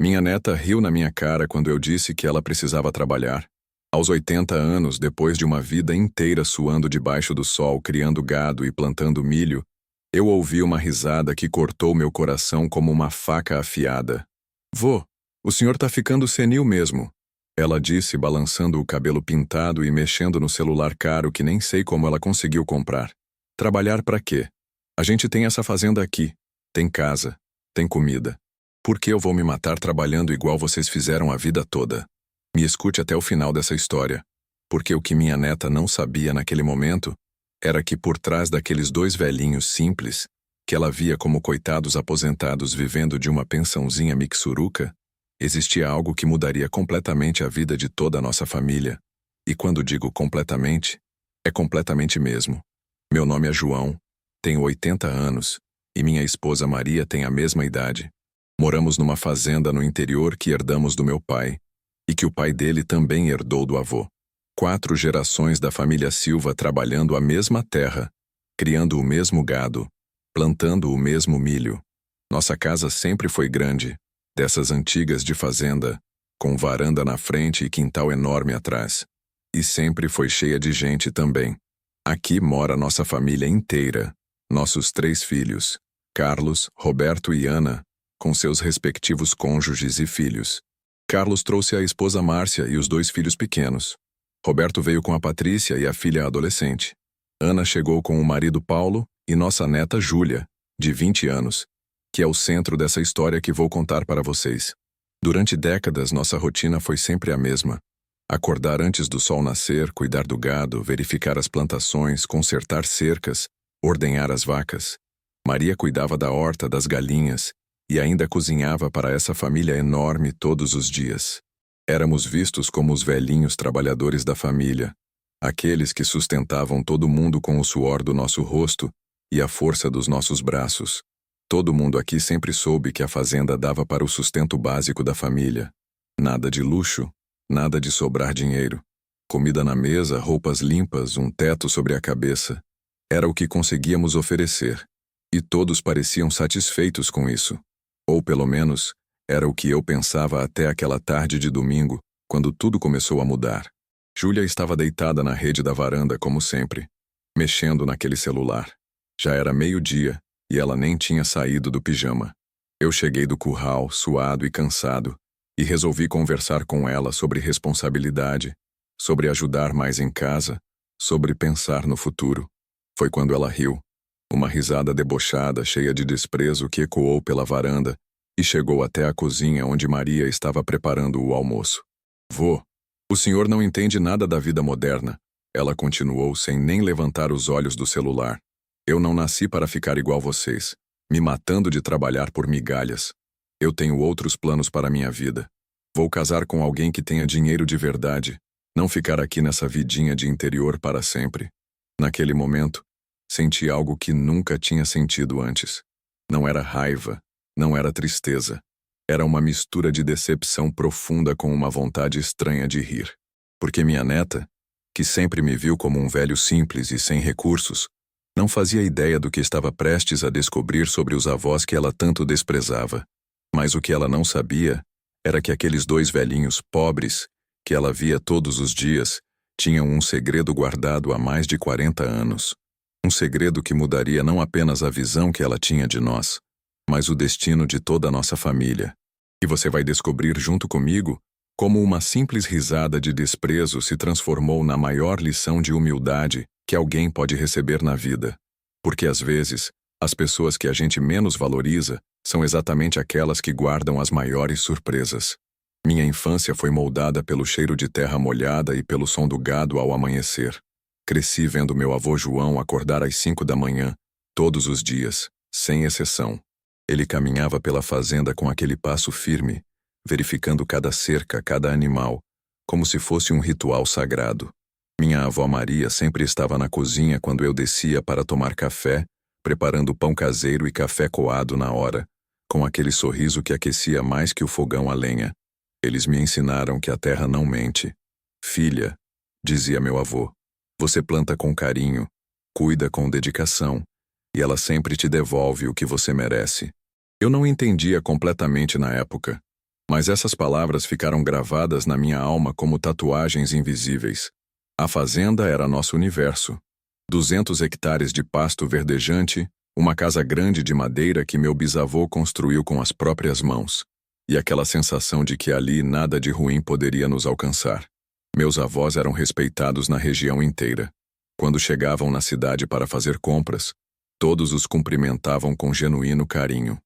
Minha neta riu na minha cara quando eu disse que ela precisava trabalhar. Aos 80 anos, depois de uma vida inteira suando debaixo do sol, criando gado e plantando milho, eu ouvi uma risada que cortou meu coração como uma faca afiada. Vô, o senhor tá ficando senil mesmo, ela disse, balançando o cabelo pintado e mexendo no celular caro que nem sei como ela conseguiu comprar. Trabalhar pra quê? A gente tem essa fazenda aqui, tem casa, tem comida. Por que eu vou me matar trabalhando igual vocês fizeram a vida toda? Me escute até o final dessa história, porque o que minha neta não sabia naquele momento era que por trás daqueles dois velhinhos simples, que ela via como coitados aposentados vivendo de uma pensãozinha mixuruca, existia algo que mudaria completamente a vida de toda a nossa família. E quando digo completamente, é completamente mesmo. Meu nome é João, tenho 80 anos, e minha esposa Maria tem a mesma idade. Moramos numa fazenda no interior que herdamos do meu pai, e que o pai dele também herdou do avô. 4 gerações da família Silva trabalhando a mesma terra, criando o mesmo gado, plantando o mesmo milho. Nossa casa sempre foi grande, dessas antigas de fazenda, com varanda na frente e quintal enorme atrás. E sempre foi cheia de gente também. Aqui mora nossa família inteira, nossos 3 filhos, Carlos, Roberto e Ana, com seus respectivos cônjuges e filhos. Carlos trouxe a esposa Márcia e os 2 filhos pequenos. Roberto veio com a Patrícia e a filha adolescente. Ana chegou com o marido Paulo e nossa neta Júlia, de 20 anos, que é o centro dessa história que vou contar para vocês. Durante décadas, nossa rotina foi sempre a mesma. Acordar antes do sol nascer, cuidar do gado, verificar as plantações, consertar cercas, ordenhar as vacas. Maria cuidava da horta, das galinhas, e ainda cozinhava para essa família enorme todos os dias. Éramos vistos como os velhinhos trabalhadores da família, aqueles que sustentavam todo mundo com o suor do nosso rosto e a força dos nossos braços. Todo mundo aqui sempre soube que a fazenda dava para o sustento básico da família. Nada de luxo, nada de sobrar dinheiro. Comida na mesa, roupas limpas, um teto sobre a cabeça. Era o que conseguíamos oferecer, e todos pareciam satisfeitos com isso. Ou pelo menos, era o que eu pensava até aquela tarde de domingo, quando tudo começou a mudar. Júlia estava deitada na rede da varanda como sempre, mexendo naquele celular. Já era meio-dia, e ela nem tinha saído do pijama. Eu cheguei do curral, suado e cansado, e resolvi conversar com ela sobre responsabilidade, sobre ajudar mais em casa, sobre pensar no futuro. Foi quando ela riu. Uma risada debochada, cheia de desprezo que ecoou pela varanda e chegou até a cozinha onde Maria estava preparando o almoço. Vô, o senhor não entende nada da vida moderna, ela continuou sem nem levantar os olhos do celular. Eu não nasci para ficar igual vocês, me matando de trabalhar por migalhas. Eu tenho outros planos para minha vida. Vou casar com alguém que tenha dinheiro de verdade, não ficar aqui nessa vidinha de interior para sempre. Naquele momento, senti algo que nunca tinha sentido antes. Não era raiva, não era tristeza. Era uma mistura de decepção profunda com uma vontade estranha de rir. Porque minha neta, que sempre me viu como um velho simples e sem recursos, não fazia ideia do que estava prestes a descobrir sobre os avós que ela tanto desprezava. Mas o que ela não sabia era que aqueles 2 velhinhos pobres, que ela via todos os dias, tinham um segredo guardado há mais de 40 anos. Um segredo que mudaria não apenas a visão que ela tinha de nós, mas o destino de toda a nossa família. E você vai descobrir junto comigo como uma simples risada de desprezo se transformou na maior lição de humildade que alguém pode receber na vida. Porque às vezes, as pessoas que a gente menos valoriza são exatamente aquelas que guardam as maiores surpresas. Minha infância foi moldada pelo cheiro de terra molhada e pelo som do gado ao amanhecer. Cresci vendo meu avô João acordar às 5 da manhã, todos os dias, sem exceção. Ele caminhava pela fazenda com aquele passo firme, verificando cada cerca, cada animal, como se fosse um ritual sagrado. Minha avó Maria sempre estava na cozinha quando eu descia para tomar café, preparando pão caseiro e café coado na hora, com aquele sorriso que aquecia mais que o fogão a lenha. Eles me ensinaram que a terra não mente. Filha, dizia meu avô, você planta com carinho, cuida com dedicação, e ela sempre te devolve o que você merece. Eu não entendia completamente na época, Mas essas palavras ficaram gravadas na minha alma como tatuagens invisíveis. A fazenda era nosso universo. 200 hectares de pasto verdejante, uma casa grande de madeira que meu bisavô construiu com as próprias mãos. E aquela sensação de que ali nada de ruim poderia nos alcançar. Meus avós eram respeitados na região inteira. Quando chegavam na cidade para fazer compras, todos os cumprimentavam com genuíno carinho.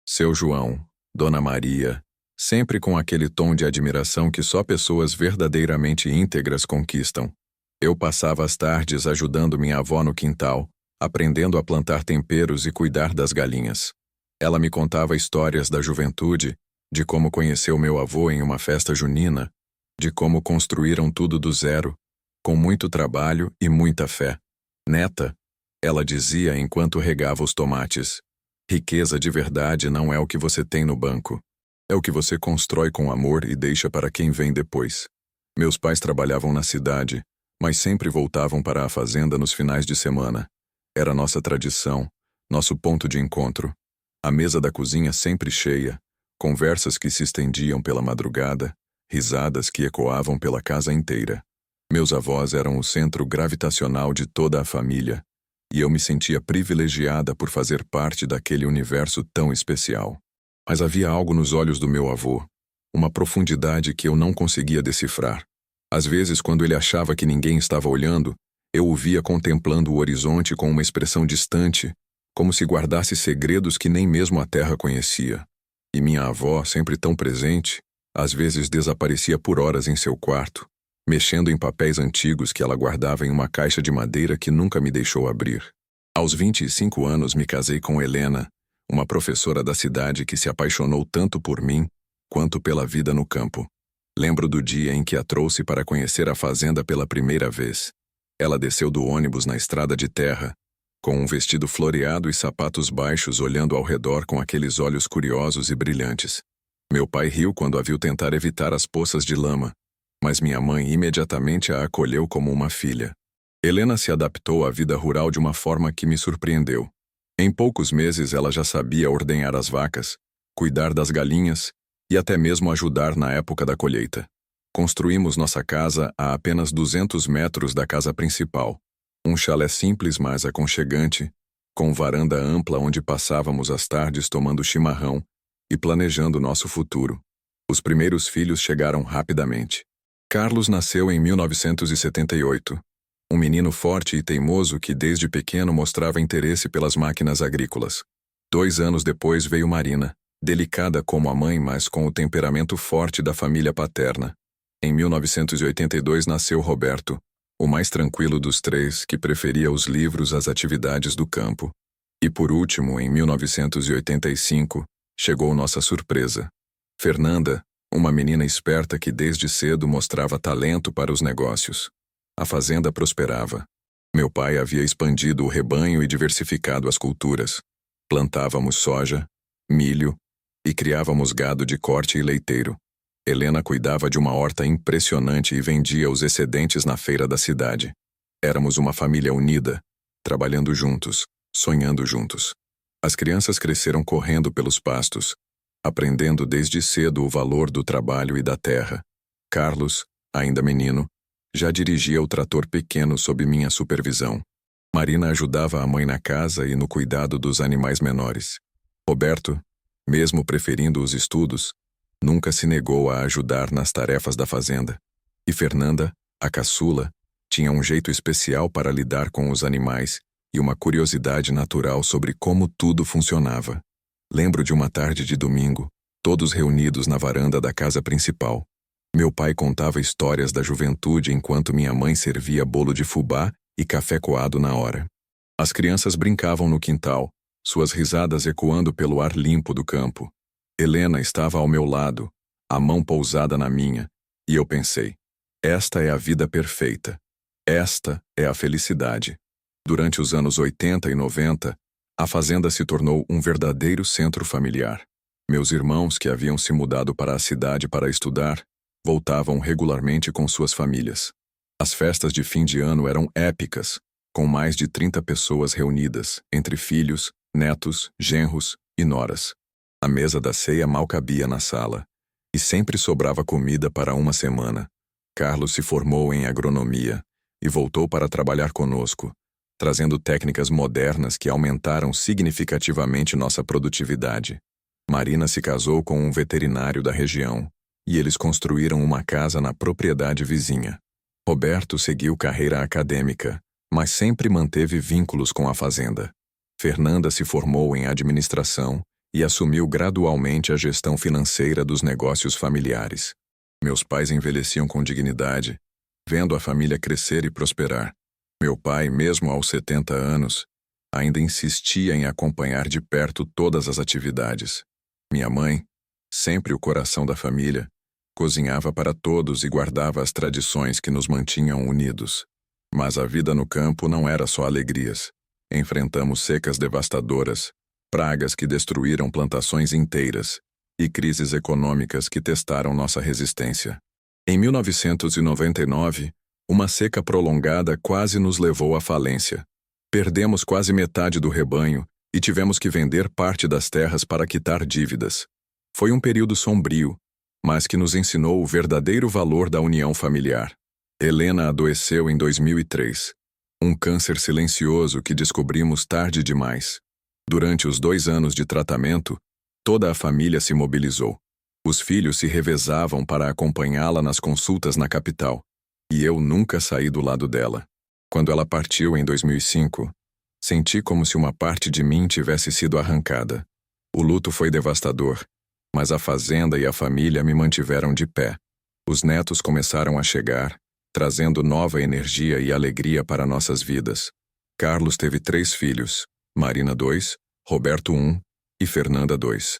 Seu João, Dona Maria, sempre com aquele tom de admiração que só pessoas verdadeiramente íntegras conquistam. Eu passava as tardes ajudando minha avó no quintal, aprendendo a plantar temperos e cuidar das galinhas. Ela me contava histórias da juventude, de como conheceu meu avô em uma festa junina, de como construíram tudo do zero, com muito trabalho e muita fé. Neta, ela dizia enquanto regava os tomates, riqueza de verdade não é o que você tem no banco. É o que você constrói com amor e deixa para quem vem depois. Meus pais trabalhavam na cidade, mas sempre voltavam para a fazenda nos finais de semana. Era nossa tradição, nosso ponto de encontro. A mesa da cozinha sempre cheia, conversas que se estendiam pela madrugada, risadas que ecoavam pela casa inteira. Meus avós eram o centro gravitacional de toda a família, e eu me sentia privilegiada por fazer parte daquele universo tão especial. Mas havia algo nos olhos do meu avô, uma profundidade que eu não conseguia decifrar. Às vezes, quando ele achava que ninguém estava olhando, eu o via contemplando o horizonte com uma expressão distante, como se guardasse segredos que nem mesmo a terra conhecia. E minha avó, sempre tão presente, às vezes desaparecia por horas em seu quarto, mexendo em papéis antigos que ela guardava em uma caixa de madeira que nunca me deixou abrir. Aos 25 anos me casei com Helena, uma professora da cidade que se apaixonou tanto por mim quanto pela vida no campo. Lembro do dia em que a trouxe para conhecer a fazenda pela primeira vez. Ela desceu do ônibus na estrada de terra, com um vestido floreado e sapatos baixos, olhando ao redor com aqueles olhos curiosos e brilhantes. Meu pai riu quando a viu tentar evitar as poças de lama, mas minha mãe imediatamente a acolheu como uma filha. Helena se adaptou à vida rural de uma forma que me surpreendeu. Em poucos meses ela já sabia ordenhar as vacas, cuidar das galinhas e até mesmo ajudar na época da colheita. Construímos nossa casa a apenas 200 metros da casa principal. Um chalé simples, mas aconchegante, com varanda ampla onde passávamos as tardes tomando chimarrão e planejando nosso futuro. Os primeiros filhos chegaram rapidamente. Carlos nasceu em 1978. Um menino forte e teimoso que desde pequeno mostrava interesse pelas máquinas agrícolas. 2 anos depois veio Marina, delicada como a mãe, mas com o temperamento forte da família paterna. Em 1982 nasceu Roberto, o mais tranquilo dos 3, que preferia os livros às atividades do campo. E por último, em 1985, chegou nossa surpresa. Fernanda, uma menina esperta que desde cedo mostrava talento para os negócios. A fazenda prosperava. Meu pai havia expandido o rebanho e diversificado as culturas. Plantávamos soja, milho e criávamos gado de corte e leiteiro. Helena cuidava de uma horta impressionante e vendia os excedentes na feira da cidade. Éramos uma família unida, trabalhando juntos, sonhando juntos. As crianças cresceram correndo pelos pastos, aprendendo desde cedo o valor do trabalho e da terra. Carlos, ainda menino, já dirigia o trator pequeno sob minha supervisão. Marina ajudava a mãe na casa e no cuidado dos animais menores. Roberto, mesmo preferindo os estudos, nunca se negou a ajudar nas tarefas da fazenda. E Fernanda, a caçula, tinha um jeito especial para lidar com os animais e uma curiosidade natural sobre como tudo funcionava. Lembro de uma tarde de domingo, todos reunidos na varanda da casa principal. Meu pai contava histórias da juventude enquanto minha mãe servia bolo de fubá e café coado na hora. As crianças brincavam no quintal, suas risadas ecoando pelo ar limpo do campo. Helena estava ao meu lado, a mão pousada na minha, e eu pensei, esta é a vida perfeita. Esta é a felicidade. Durante os anos 80 e 90, a fazenda se tornou um verdadeiro centro familiar. Meus irmãos, que haviam se mudado para a cidade para estudar, voltavam regularmente com suas famílias. As festas de fim de ano eram épicas, com mais de 30 pessoas reunidas, entre filhos, netos, genros e noras. A mesa da ceia mal cabia na sala, E sempre sobrava comida para uma semana. Carlos se formou em agronomia e voltou para trabalhar conosco, trazendo técnicas modernas que aumentaram significativamente nossa produtividade. Marina se casou com um veterinário da região e eles construíram uma casa na propriedade vizinha. Roberto seguiu carreira acadêmica, mas sempre manteve vínculos com a fazenda. Fernanda se formou em administração e assumiu gradualmente a gestão financeira dos negócios familiares. Meus pais envelheciam com dignidade, vendo a família crescer e prosperar. Meu pai, mesmo aos 70 anos, ainda insistia em acompanhar de perto todas as atividades. Minha mãe, sempre o coração da família, cozinhava para todos e guardava as tradições que nos mantinham unidos. Mas a vida no campo não era só alegrias. Enfrentamos secas devastadoras, pragas que destruíram plantações inteiras e crises econômicas que testaram nossa resistência. Em 1999, uma seca prolongada quase nos levou à falência. Perdemos quase metade do rebanho e tivemos que vender parte das terras para quitar dívidas. Foi um período sombrio, mas que nos ensinou o verdadeiro valor da união familiar. Helena adoeceu em 2003. Um câncer silencioso que descobrimos tarde demais. Durante os 2 anos de tratamento, toda a família se mobilizou. Os filhos se revezavam para acompanhá-la nas consultas na capital, e eu nunca saí do lado dela. Quando ela partiu em 2005, senti como se uma parte de mim tivesse sido arrancada. O luto foi devastador, mas a fazenda e a família me mantiveram de pé. Os netos começaram a chegar, trazendo nova energia e alegria para nossas vidas. Carlos teve 3 filhos, Marina 2, Roberto 1 e Fernanda 2.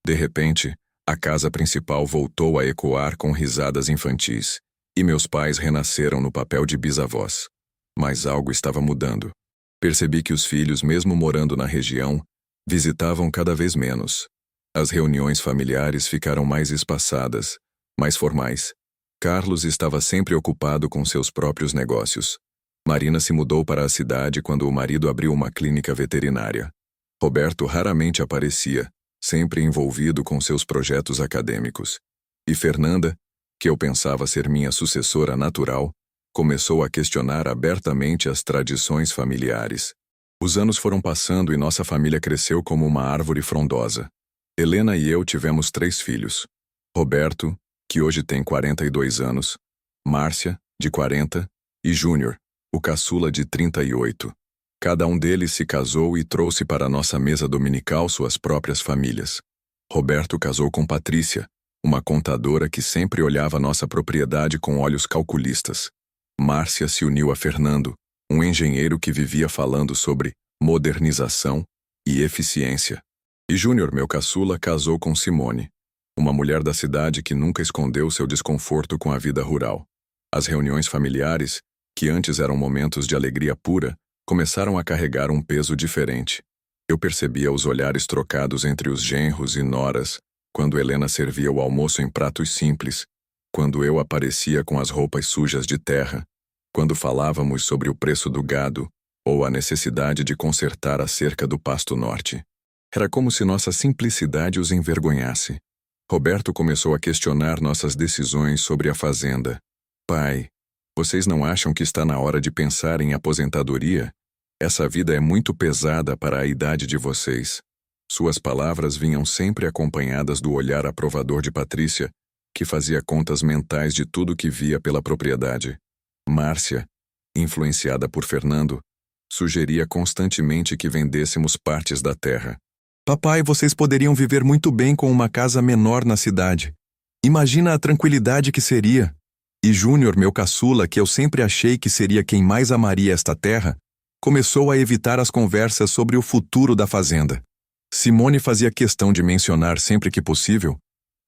De repente, a casa principal voltou a ecoar com risadas infantis, e meus pais renasceram no papel de bisavós. Mas algo estava mudando. Percebi que os filhos, mesmo morando na região, visitavam cada vez menos. As reuniões familiares ficaram mais espaçadas, mais formais. Carlos estava sempre ocupado com seus próprios negócios. Marina se mudou para a cidade quando o marido abriu uma clínica veterinária. Roberto raramente aparecia, sempre envolvido com seus projetos acadêmicos. E Fernanda, que eu pensava ser minha sucessora natural, começou a questionar abertamente as tradições familiares. Os anos foram passando e nossa família cresceu como uma árvore frondosa. Helena e eu tivemos 3 filhos. Roberto, que hoje tem 42 anos, Márcia, de 40, e Júnior, o caçula de 38. Cada um deles se casou e trouxe para nossa mesa dominical suas próprias famílias. Roberto casou com Patrícia, uma contadora que sempre olhava nossa propriedade com olhos calculistas. Márcia se uniu a Fernando, um engenheiro que vivia falando sobre modernização e eficiência. E Júnior, meu caçula, casou com Simone, uma mulher da cidade que nunca escondeu seu desconforto com a vida rural. As reuniões familiares, que antes eram momentos de alegria pura, começaram a carregar um peso diferente. Eu percebia os olhares trocados entre os genros e noras, quando Helena servia o almoço em pratos simples, quando eu aparecia com as roupas sujas de terra, quando falávamos sobre o preço do gado ou a necessidade de consertar a cerca do Pasto Norte. Era como se nossa simplicidade os envergonhasse. Roberto começou a questionar nossas decisões sobre a fazenda. Pai, vocês não acham que está na hora de pensar em aposentadoria? Essa vida é muito pesada para a idade de vocês. Suas palavras vinham sempre acompanhadas do olhar aprovador de Patrícia, que fazia contas mentais de tudo que via pela propriedade. Márcia, influenciada por Fernando, sugeria constantemente que vendêssemos partes da terra. Papai, vocês poderiam viver muito bem com uma casa menor na cidade. Imagina a tranquilidade que seria. E Júnior, meu caçula, que eu sempre achei que seria quem mais amaria esta terra, começou a evitar as conversas sobre o futuro da fazenda. Simone fazia questão de mencionar sempre que possível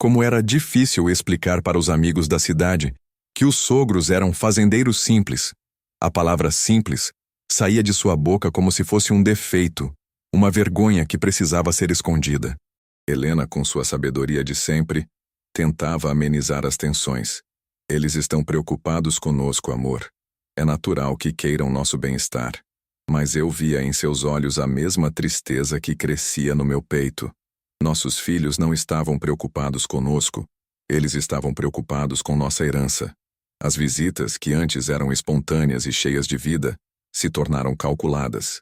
como era difícil explicar para os amigos da cidade que os sogros eram fazendeiros simples. A palavra simples saía de sua boca como se fosse um defeito, uma vergonha que precisava ser escondida. Helena, com sua sabedoria de sempre, tentava amenizar as tensões. Eles estão preocupados conosco, amor. É natural que queiram nosso bem-estar. Mas eu via em seus olhos a mesma tristeza que crescia no meu peito. Nossos filhos não estavam preocupados conosco, Eles estavam preocupados com nossa herança. As visitas, que antes eram espontâneas e cheias de vida, se tornaram calculadas.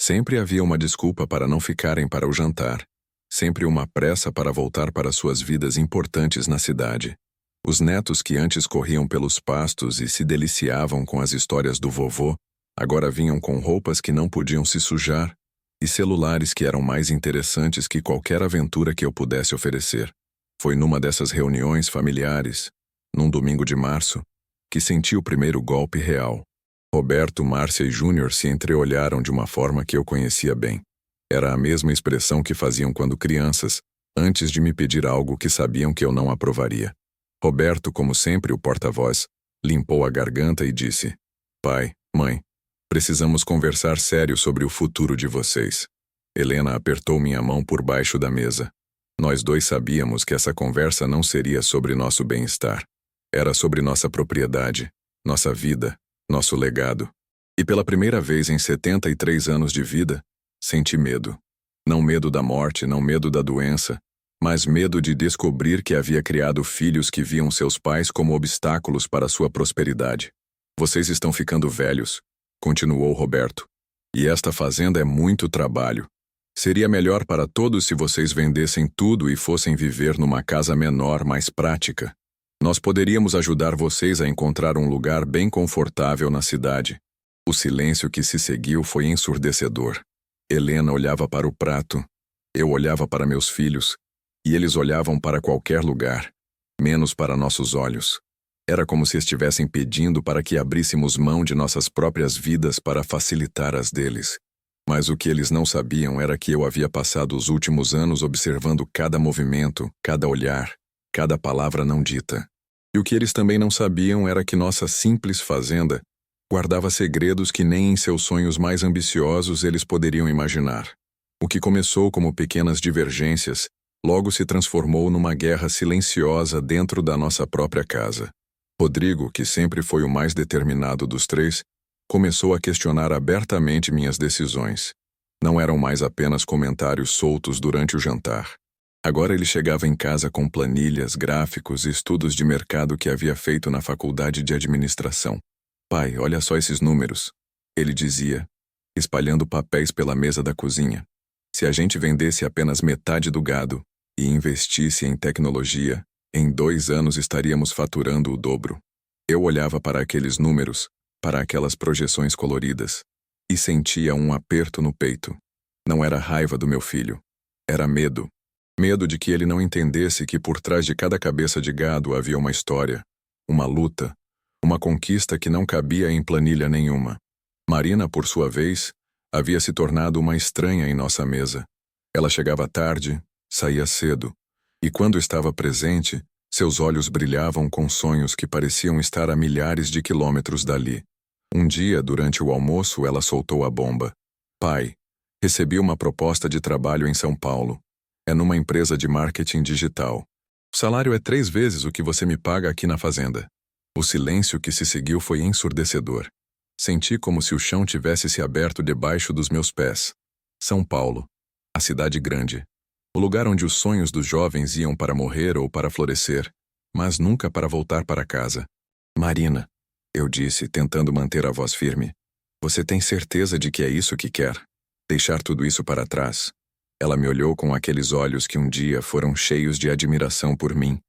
Sempre havia uma desculpa para não ficarem para o jantar. Sempre uma pressa para voltar para suas vidas importantes na cidade. Os netos que antes corriam pelos pastos e se deliciavam com as histórias do vovô, agora vinham com roupas que não podiam se sujar e celulares que eram mais interessantes que qualquer aventura que eu pudesse oferecer. Foi numa dessas reuniões familiares, num domingo de março, que senti o primeiro golpe real. Roberto, Márcia e Júnior se entreolharam de uma forma que eu conhecia bem. Era a mesma expressão que faziam quando crianças, antes de me pedir algo que sabiam que eu não aprovaria. Roberto, como sempre o porta-voz, limpou a garganta e disse: "Pai, mãe, precisamos conversar sério sobre o futuro de vocês." Helena apertou minha mão por baixo da mesa. Nós dois sabíamos que essa conversa não seria sobre nosso bem-estar. Era sobre nossa propriedade, nossa vida, nosso legado. E pela primeira vez em 73 anos de vida, senti medo. Não medo da morte, não medo da doença, mas medo de descobrir que havia criado filhos que viam seus pais como obstáculos para sua prosperidade. "Vocês estão ficando velhos", continuou Roberto. "E esta fazenda é muito trabalho. Seria melhor para todos se vocês vendessem tudo e fossem viver numa casa menor, mais prática. Nós poderíamos ajudar vocês a encontrar um lugar bem confortável na cidade." O silêncio que se seguiu foi ensurdecedor. Helena olhava para o prato, eu olhava para meus filhos, e eles olhavam para qualquer lugar, menos para nossos olhos. Era como se estivessem pedindo para que abríssemos mão de nossas próprias vidas para facilitar as deles. Mas o que eles não sabiam era que eu havia passado os últimos anos observando cada movimento, cada olhar, cada palavra não dita. E o que eles também não sabiam era que nossa simples fazenda guardava segredos que nem em seus sonhos mais ambiciosos eles poderiam imaginar. O que começou como pequenas divergências, logo se transformou numa guerra silenciosa dentro da nossa própria casa. Rodrigo, que sempre foi o mais determinado dos três, começou a questionar abertamente minhas decisões. Não eram mais apenas comentários soltos durante o jantar. Agora ele chegava em casa com planilhas, gráficos e estudos de mercado que havia feito na faculdade de administração. "Pai, olha só esses números", ele dizia, espalhando papéis pela mesa da cozinha. "Se a gente vendesse apenas metade do gado e investisse em tecnologia, em 2 anos estaríamos faturando o dobro." Eu olhava para aqueles números, para aquelas projeções coloridas, e sentia um aperto no peito. Não era raiva do meu filho. Era medo. Medo de que ele não entendesse que por trás de cada cabeça de gado havia uma história, uma luta, uma conquista que não cabia em planilha nenhuma. Marina, por sua vez, havia se tornado uma estranha em nossa mesa. Ela chegava tarde, saía cedo, e quando estava presente, seus olhos brilhavam com sonhos que pareciam estar a milhares de quilômetros dali. Um dia, durante o almoço, ela soltou a bomba. "Pai, recebi uma proposta de trabalho em São Paulo. É numa empresa de marketing digital. O salário é 3 vezes o que você me paga aqui na fazenda." O silêncio que se seguiu foi ensurdecedor. Senti como se o chão tivesse se aberto debaixo dos meus pés. São Paulo, a cidade grande. O lugar onde os sonhos dos jovens iam para morrer ou para florescer, mas nunca para voltar para casa. "Marina", eu disse, tentando manter a voz firme, "você tem certeza de que é isso que quer? Deixar tudo isso para trás?" Ela me olhou com aqueles olhos que um dia foram cheios de admiração por mim,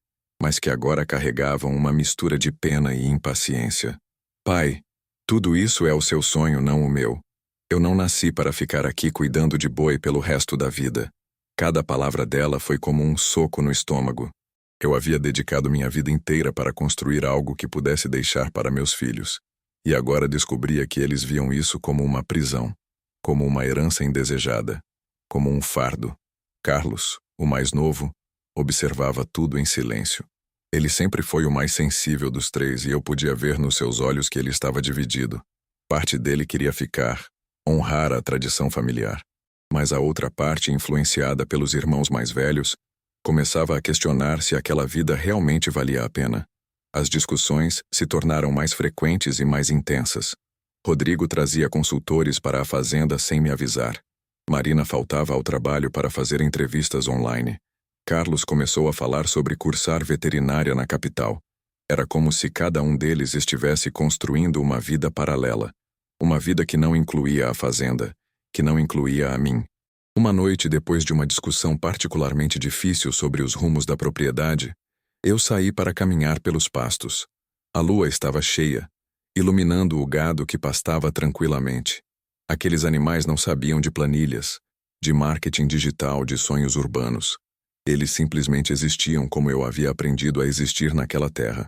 mas que agora carregavam uma mistura de pena e impaciência. "Pai, tudo isso é o seu sonho, não o meu. Eu não nasci para ficar aqui cuidando de boi pelo resto da vida." Cada palavra dela foi como um soco no estômago. Eu havia dedicado minha vida inteira para construir algo que pudesse deixar para meus filhos. E agora descobria que eles viam isso como uma prisão, como uma herança indesejada, como um fardo. Carlos, o mais novo, observava tudo em silêncio. Ele sempre foi o mais sensível dos três e eu podia ver nos seus olhos que ele estava dividido. Parte dele queria ficar, honrar a tradição familiar. Mas a outra parte, influenciada pelos irmãos mais velhos, começava a questionar se aquela vida realmente valia a pena. As discussões se tornaram mais frequentes e mais intensas. Rodrigo trazia consultores para a fazenda sem me avisar. Marina faltava ao trabalho para fazer entrevistas online. Carlos começou a falar sobre cursar veterinária na capital. Era como se cada um deles estivesse construindo uma vida paralela. Uma vida que não incluía a fazenda, que não incluía a mim. Uma noite, depois de uma discussão particularmente difícil sobre os rumos da propriedade, eu saí para caminhar pelos pastos. A lua estava cheia, iluminando o gado que pastava tranquilamente. Aqueles animais não sabiam de planilhas, de marketing digital, de sonhos urbanos. Eles simplesmente existiam como eu havia aprendido a existir naquela terra.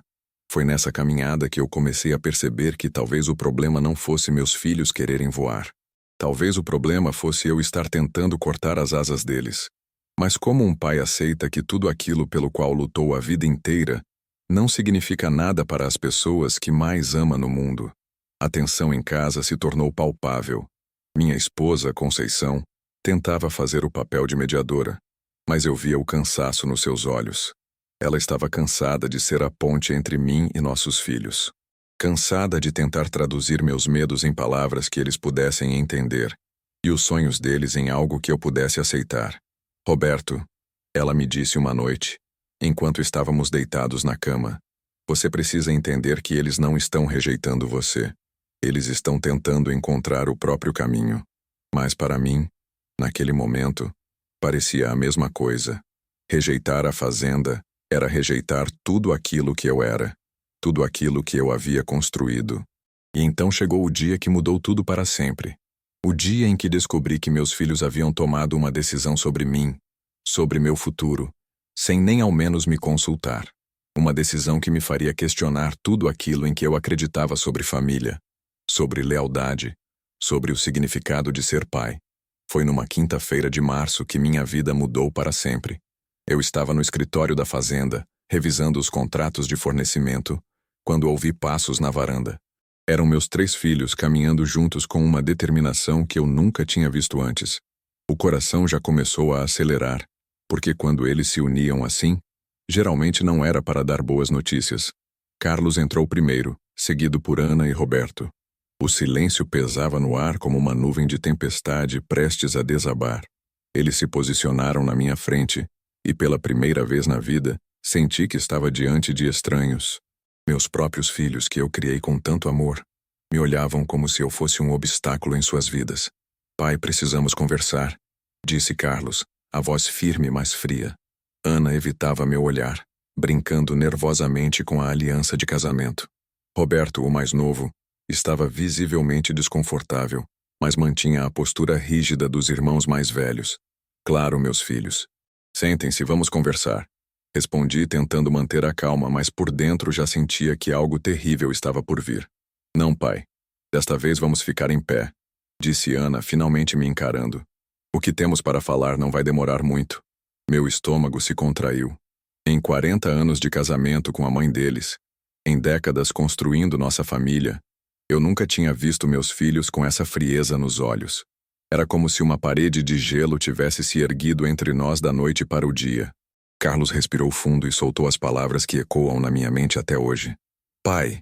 Foi nessa caminhada que eu comecei a perceber que talvez o problema não fosse meus filhos quererem voar. Talvez o problema fosse eu estar tentando cortar as asas deles. Mas como um pai aceita que tudo aquilo pelo qual lutou a vida inteira não significa nada para as pessoas que mais ama no mundo? A tensão em casa se tornou palpável. Minha esposa, Conceição, tentava fazer o papel de mediadora, mas eu via o cansaço nos seus olhos. Ela estava cansada de ser a ponte entre mim e nossos filhos. Cansada de tentar traduzir meus medos em palavras que eles pudessem entender, e os sonhos deles em algo que eu pudesse aceitar. Roberto, ela me disse uma noite, enquanto estávamos deitados na cama, você precisa entender que eles não estão rejeitando você. Eles estão tentando encontrar o próprio caminho. Mas para mim, naquele momento, parecia a mesma coisa. Rejeitar a fazenda era rejeitar tudo aquilo que eu era, tudo aquilo que eu havia construído. E então chegou o dia que mudou tudo para sempre. O dia em que descobri que meus filhos haviam tomado uma decisão sobre mim, sobre meu futuro, sem nem ao menos me consultar. Uma decisão que me faria questionar tudo aquilo em que eu acreditava sobre família, sobre lealdade, sobre o significado de ser pai. Foi numa quinta-feira de março que minha vida mudou para sempre. Eu estava no escritório da fazenda, revisando os contratos de fornecimento, quando ouvi passos na varanda. Eram meus 3 filhos caminhando juntos com uma determinação que eu nunca tinha visto antes. O coração já começou a acelerar, porque quando eles se uniam assim, geralmente não era para dar boas notícias. Carlos entrou primeiro, seguido por Ana e Roberto. O silêncio pesava no ar como uma nuvem de tempestade prestes a desabar. Eles se posicionaram na minha frente, e pela primeira vez na vida, senti que estava diante de estranhos. Meus próprios filhos, que eu criei com tanto amor, me olhavam como se eu fosse um obstáculo em suas vidas. Pai, precisamos conversar, disse Carlos, a voz firme, mas fria. Ana evitava meu olhar, brincando nervosamente com a aliança de casamento. Roberto, o mais novo, estava visivelmente desconfortável, mas mantinha a postura rígida dos irmãos mais velhos. Claro, meus filhos. Sentem-se, vamos conversar. Respondi tentando manter a calma, mas por dentro já sentia que algo terrível estava por vir. Não, pai. Desta vez vamos ficar em pé, disse Ana, finalmente me encarando. O que temos para falar não vai demorar muito. Meu estômago se contraiu. Em 40 anos de casamento com a mãe deles, em décadas construindo nossa família, eu nunca tinha visto meus filhos com essa frieza nos olhos. Era como se uma parede de gelo tivesse se erguido entre nós da noite para o dia. Carlos respirou fundo e soltou as palavras que ecoam na minha mente até hoje. Pai,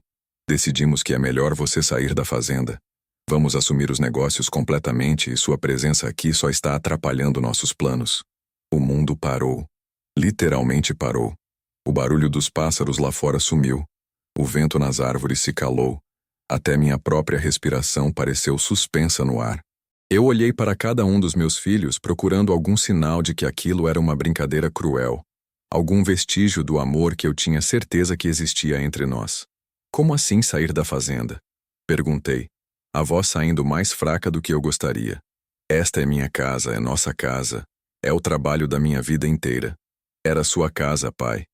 decidimos que é melhor você sair da fazenda. Vamos assumir os negócios completamente e sua presença aqui só está atrapalhando nossos planos. O mundo parou. Literalmente parou. O barulho dos pássaros lá fora sumiu. O vento nas árvores se calou. Até minha própria respiração pareceu suspensa no ar. Eu olhei para cada um dos meus filhos procurando algum sinal de que aquilo era uma brincadeira cruel. Algum vestígio do amor que eu tinha certeza que existia entre nós. Como assim sair da fazenda? Perguntei, a voz saindo mais fraca do que eu gostaria. Esta é minha casa, é nossa casa. É o trabalho da minha vida inteira. Era sua casa, pai,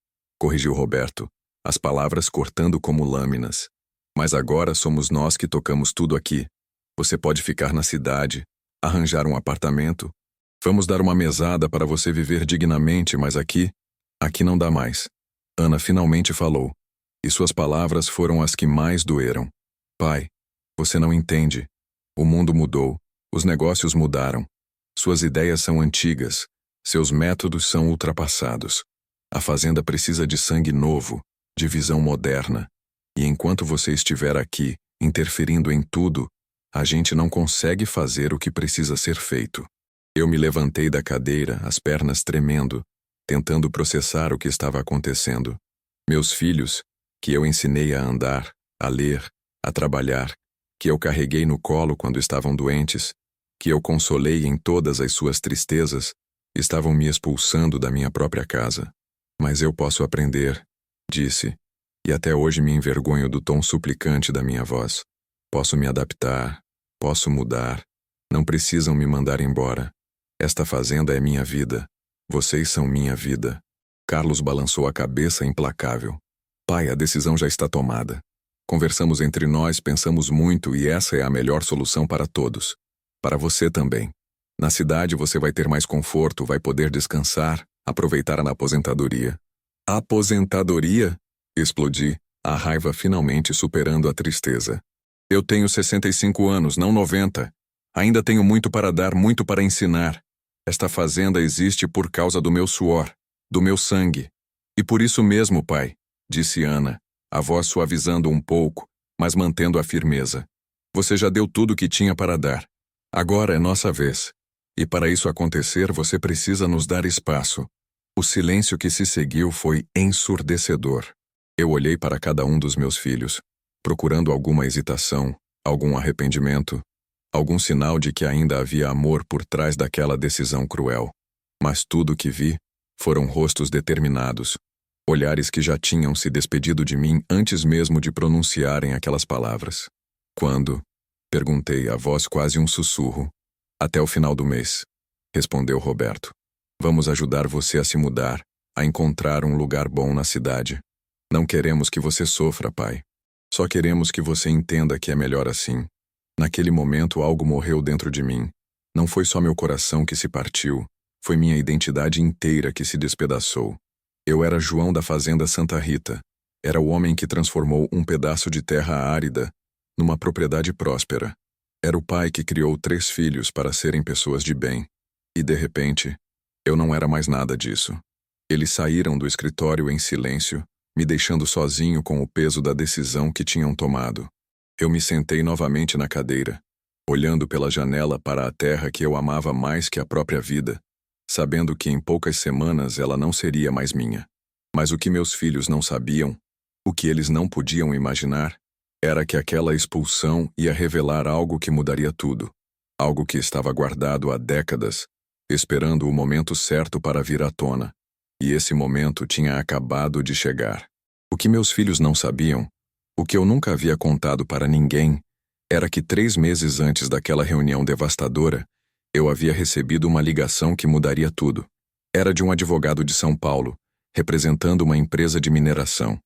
corrigiu Roberto, as palavras cortando como lâminas. Mas agora somos nós que tocamos tudo aqui. Você pode ficar na cidade, arranjar um apartamento. Vamos dar uma mesada para você viver dignamente, mas aqui não dá mais. Ana finalmente falou, e suas palavras foram as que mais doeram. Pai, você não entende. O mundo mudou, os negócios mudaram. Suas ideias são antigas, seus métodos são ultrapassados. A fazenda precisa de sangue novo, de visão moderna. E enquanto você estiver aqui, interferindo em tudo, a gente não consegue fazer o que precisa ser feito. Eu me levantei da cadeira, as pernas tremendo, tentando processar o que estava acontecendo. Meus filhos, que eu ensinei a andar, a ler, a trabalhar, que eu carreguei no colo quando estavam doentes, que eu consolei em todas as suas tristezas, estavam me expulsando da minha própria casa. Mas eu posso aprender, disse, e até hoje me envergonho do tom suplicante da minha voz. Posso me adaptar, posso mudar, não precisam me mandar embora. Esta fazenda é minha vida, vocês são minha vida. Carlos balançou a cabeça implacável. Pai, a decisão já está tomada. Conversamos entre nós, pensamos muito e essa é a melhor solução para todos. Para você também. Na cidade você vai ter mais conforto, vai poder descansar, aproveitar a aposentadoria. Aposentadoria? Explodi, a raiva finalmente superando a tristeza. Eu tenho 65 anos, não 90. Ainda tenho muito para dar, muito para ensinar. Esta fazenda existe por causa do meu suor, do meu sangue. E por isso mesmo, pai, disse Ana, a voz suavizando um pouco, mas mantendo a firmeza. Você já deu tudo o que tinha para dar. Agora é nossa vez. E para isso acontecer, você precisa nos dar espaço. O silêncio que se seguiu foi ensurdecedor. Eu olhei para cada um dos meus filhos, procurando alguma hesitação, algum arrependimento, algum sinal de que ainda havia amor por trás daquela decisão cruel. Mas tudo o que vi foram rostos determinados, olhares que já tinham se despedido de mim antes mesmo de pronunciarem aquelas palavras. Quando? Perguntei, a voz quase um sussurro. Até o final do mês, respondeu Roberto. Vamos ajudar você a se mudar, a encontrar um lugar bom na cidade. Não queremos que você sofra, pai. Só queremos que você entenda que é melhor assim. Naquele momento algo morreu dentro de mim. Não foi só meu coração que se partiu, foi minha identidade inteira que se despedaçou. Eu era João da fazenda Santa Rita. Era o homem que transformou um pedaço de terra árida numa propriedade próspera. Era o pai que criou 3 filhos para serem pessoas de bem. E, de repente, eu não era mais nada disso. Eles saíram do escritório em silêncio, me deixando sozinho com o peso da decisão que tinham tomado. Eu me sentei novamente na cadeira, olhando pela janela para a terra que eu amava mais que a própria vida, sabendo que em poucas semanas ela não seria mais minha. Mas o que meus filhos não sabiam, o que eles não podiam imaginar, era que aquela expulsão ia revelar algo que mudaria tudo, algo que estava guardado há décadas, esperando o momento certo para vir à tona. E esse momento tinha acabado de chegar. O que meus filhos não sabiam, o que eu nunca havia contado para ninguém, era que 3 meses antes daquela reunião devastadora, eu havia recebido uma ligação que mudaria tudo. Era de um advogado de São Paulo, representando uma empresa de mineração.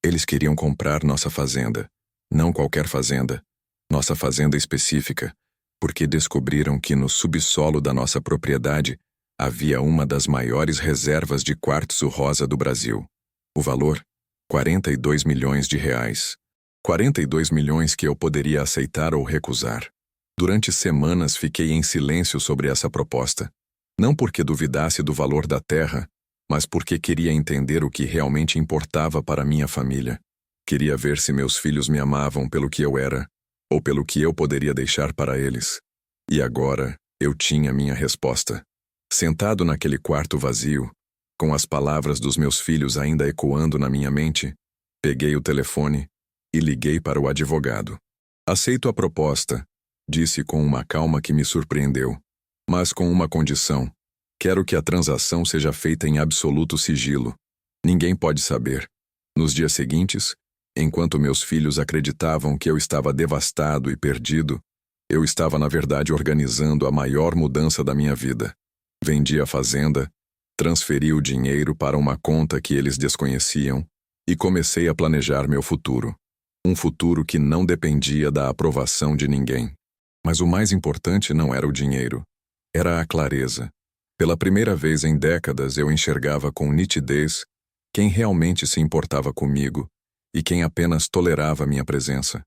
Eles queriam comprar nossa fazenda. Não qualquer fazenda, nossa fazenda específica, porque descobriram que no subsolo da nossa propriedade havia uma das maiores reservas de quartzo rosa do Brasil. O valor? 42 milhões de reais. 42 milhões que eu poderia aceitar ou recusar. Durante semanas fiquei em silêncio sobre essa proposta. Não porque duvidasse do valor da terra, mas porque queria entender o que realmente importava para minha família. Queria ver se meus filhos me amavam pelo que eu era, ou pelo que eu poderia deixar para eles. E agora eu tinha minha resposta. Sentado naquele quarto vazio, com as palavras dos meus filhos ainda ecoando na minha mente, peguei o telefone e liguei para o advogado. Aceito a proposta, disse com uma calma que me surpreendeu, mas com uma condição. Quero que a transação seja feita em absoluto sigilo. Ninguém pode saber. Nos dias seguintes, enquanto meus filhos acreditavam que eu estava devastado e perdido, eu estava na verdade organizando a maior mudança da minha vida. Vendi a fazenda, transferi o dinheiro para uma conta que eles desconheciam e comecei a planejar meu futuro. Um futuro que não dependia da aprovação de ninguém. Mas o mais importante não era o dinheiro, era a clareza. Pela primeira vez em décadas eu enxergava com nitidez quem realmente se importava comigo e quem apenas tolerava minha presença.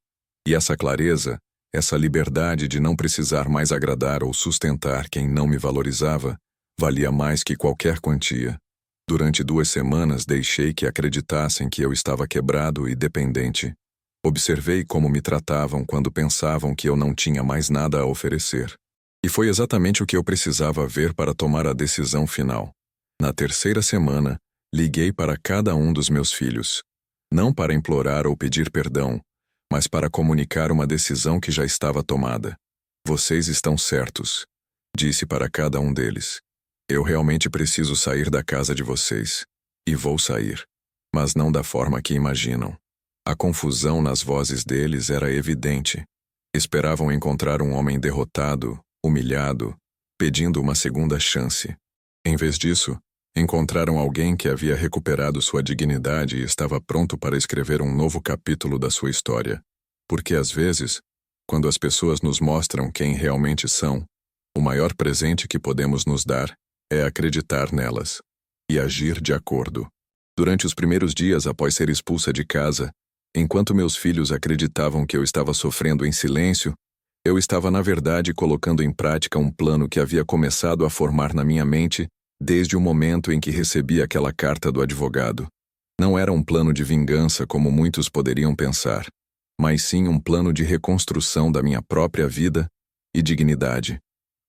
E essa clareza, essa liberdade de não precisar mais agradar ou sustentar quem não me valorizava, valia mais que qualquer quantia. Durante 2 semanas deixei que acreditassem que eu estava quebrado e dependente. Observei como me tratavam quando pensavam que eu não tinha mais nada a oferecer. E foi exatamente o que eu precisava ver para tomar a decisão final. Na terceira semana, liguei para cada um dos meus filhos. Não para implorar ou pedir perdão, mas para comunicar uma decisão que já estava tomada. Vocês estão certos, disse para cada um deles. Eu realmente preciso sair da casa de vocês. E vou sair. Mas não da forma que imaginam. A confusão nas vozes deles era evidente. Esperavam encontrar um homem derrotado, humilhado, pedindo uma segunda chance. Em vez disso, encontraram alguém que havia recuperado sua dignidade e estava pronto para escrever um novo capítulo da sua história. Porque às vezes, quando as pessoas nos mostram quem realmente são, o maior presente que podemos nos dar é acreditar nelas e agir de acordo. Durante os primeiros dias após ser expulsa de casa, enquanto meus filhos acreditavam que eu estava sofrendo em silêncio, eu estava na verdade colocando em prática um plano que havia começado a formar na minha mente desde o momento em que recebi aquela carta do advogado. Não era um plano de vingança como muitos poderiam pensar, mas sim um plano de reconstrução da minha própria vida e dignidade.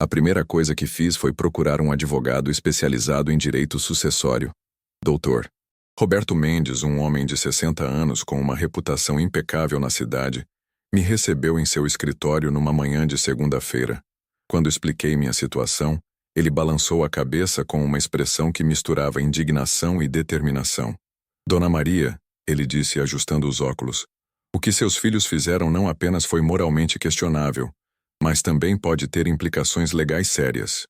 A primeira coisa que fiz foi procurar um advogado especializado em direito sucessório. Dr. Roberto Mendes, um homem de 60 anos com uma reputação impecável na cidade, me recebeu em seu escritório numa manhã de segunda-feira. Quando expliquei minha situação, ele balançou a cabeça com uma expressão que misturava indignação e determinação. Dona Maria, ele disse ajustando os óculos, o que seus filhos fizeram não apenas foi moralmente questionável, mas também pode ter implicações legais sérias.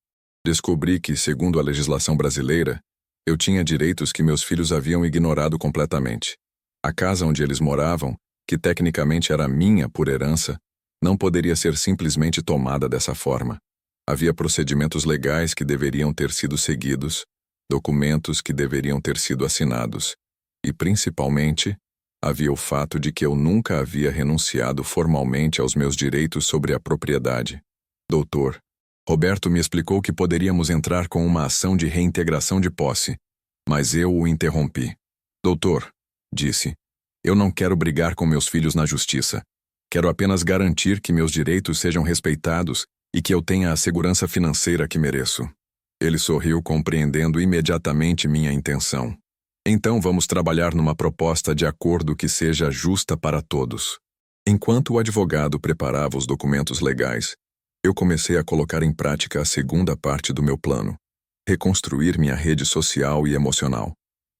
Descobri que, segundo a legislação brasileira, eu tinha direitos que meus filhos haviam ignorado completamente. A casa onde eles moravam, que tecnicamente era minha por herança, não poderia ser simplesmente tomada dessa forma. Havia procedimentos legais que deveriam ter sido seguidos, documentos que deveriam ter sido assinados, e, principalmente, havia o fato de que eu nunca havia renunciado formalmente aos meus direitos sobre a propriedade. Doutor, Roberto me explicou que poderíamos entrar com uma ação de reintegração de posse, mas eu o interrompi. Doutor, disse, eu não quero brigar com meus filhos na justiça. Quero apenas garantir que meus direitos sejam respeitados e que eu tenha a segurança financeira que mereço. Ele sorriu, compreendendo imediatamente minha intenção. Então vamos trabalhar numa proposta de acordo que seja justa para todos. Enquanto o advogado preparava os documentos legais, eu comecei a colocar em prática a segunda parte do meu plano: reconstruir minha rede social e emocional.